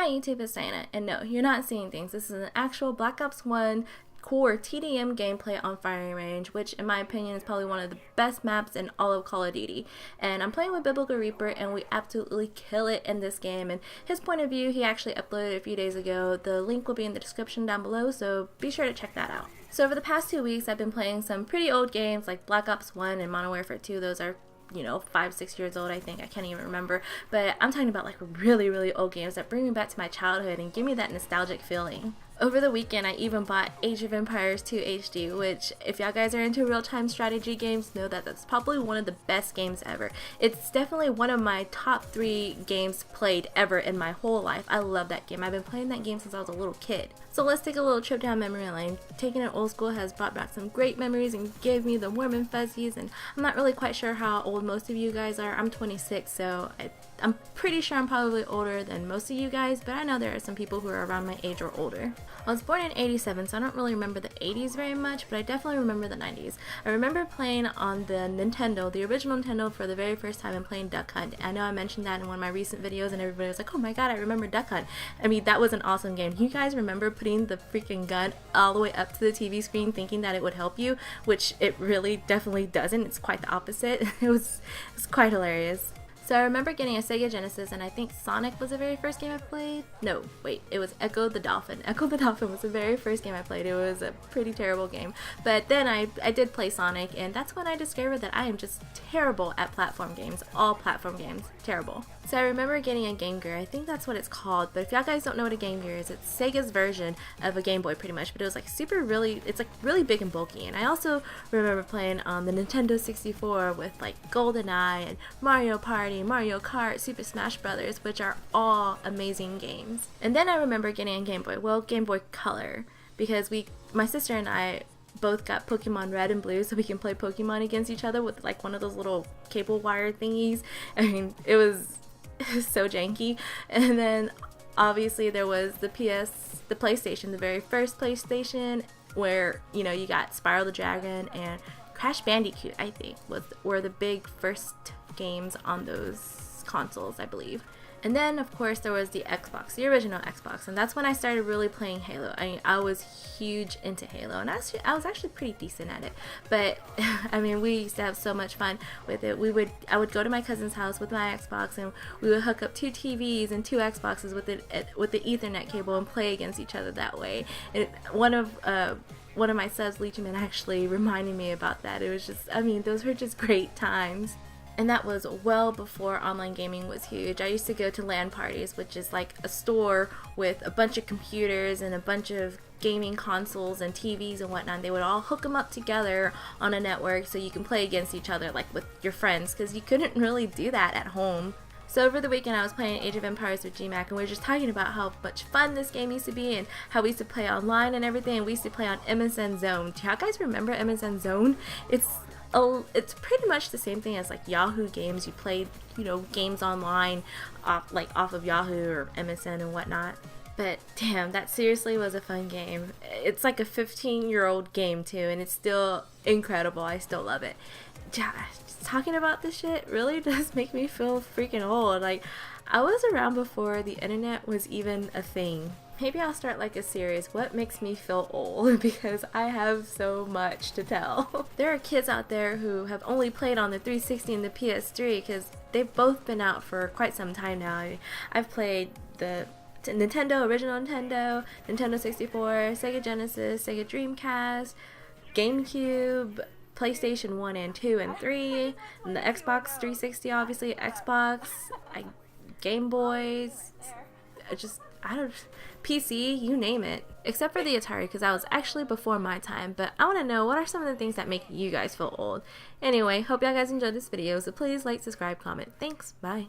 Hi YouTube, it's Diana, and no, you're not seeing things. This is an actual Black Ops 1 core TDM gameplay on firing range, which in my opinion is probably one of the best maps in all of Call of Duty. And I'm playing with Biblical Reaper, and we absolutely kill it in this game. And his point of view, he actually uploaded a few days ago. The link will be in the description down below, so be sure to check that out. So over the past 2 weeks, I've been playing some pretty old games like Black Ops 1 and Modern Warfare 2. Those are 5-6 years old, I think. I can't even remember, but I'm talking about like really old games that bring me back to my childhood and give me that nostalgic feeling. Over the weekend, I even bought Age of Empires 2 HD, which, if y'all guys are into real-time strategy games, know that that's probably one of the best games ever. It's definitely one of my top 3 games played ever in my whole life. I love that game. I've been playing that game since I was a little kid. So let's take a little trip down memory lane. Taking it old school has brought back some great memories and gave me the warm and fuzzies, and I'm not really quite sure how old most of you guys are. I'm 26, so I'm pretty sure I'm probably older than most of you guys, but I know there are some people who are around my age or older. I was born in 87, so I don't really remember the 80s very much, but I definitely remember the 90s. I remember playing on the Nintendo, the original Nintendo, for the very first time and playing Duck Hunt. I know I mentioned that in one of my recent videos and everybody was like, oh my god, I remember Duck Hunt. I mean, that was an awesome game. You guys remember putting the freaking gun all the way up to the TV screen thinking that it would help you, which it really definitely doesn't. It's quite the opposite. It was quite hilarious. So I remember getting a Sega Genesis, and I think Sonic was the very first game I played. No, wait, it was Echo the Dolphin. Echo the Dolphin was the very first game I played. It was a pretty terrible game. But then I did play Sonic, and that's when I discovered that I am just terrible at platform games. All platform games. Terrible. So I remember getting a Game Gear. I think that's what it's called, but if y'all guys don't know what a Game Gear is, it's Sega's version of a Game Boy pretty much, but it was like it's like really big and bulky. And I also remember playing on the Nintendo 64 with like GoldenEye and Mario Party, Mario Kart, Super Smash Brothers, which are all amazing games. And then I remember getting a Game Boy, well, Game Boy Color, because my sister and I both got Pokemon Red and Blue, so we can play Pokemon against each other with like one of those little cable wire thingies. I mean, it was so janky. And then obviously there was the PlayStation, the very first PlayStation, where you got Spyro the Dragon and Crash Bandicoot, I think were the big first games on those consoles, I believe. And then of course there was the Xbox, the original Xbox, and that's when I started really playing Halo. I was huge into Halo, and I was actually pretty decent at it. But I mean, we used to have so much fun with it. I would go to my cousin's house with my Xbox, and we would hook up 2 TVs and 2 Xboxes with the Ethernet cable and play against each other that way. One of my subs, Leechman, actually reminded me about that. It was just, I mean, those were just great times. And that was well before online gaming was huge. I used to go to LAN parties, which is like a store with a bunch of computers and a bunch of gaming consoles and TVs and whatnot. They would all hook them up together on a network so you can play against each other like with your friends, because you couldn't really do that at home. So over the weekend I was playing Age of Empires with GMAC, and we were just talking about how much fun this game used to be and how we used to play online and everything, and we used to play on MSN Zone. Do y'all guys remember MSN Zone? It's pretty much the same thing as like Yahoo Games. You played, games online off of Yahoo or MSN and whatnot. But damn, that seriously was a fun game. It's like a 15-year-old game too, and it's still incredible. I still love it. Just talking about this shit really does make me feel freaking old. Like, I was around before the internet was even a thing. Maybe I'll start like a series, what makes me feel old, because I have so much to tell. There are kids out there who have only played on the 360 and the PS3, because they've both been out for quite some time now. I've played the Nintendo, original Nintendo, Nintendo 64, Sega Genesis, Sega Dreamcast, GameCube, PlayStation 1 and 2 and 3, and the Xbox 360, obviously, Xbox, Game Boys, PC, you name it. Except for the Atari, because that was actually before my time. But I want to know, what are some of the things that make you guys feel old? Anyway, hope y'all guys enjoyed this video, so please like, subscribe, comment. Thanks, bye.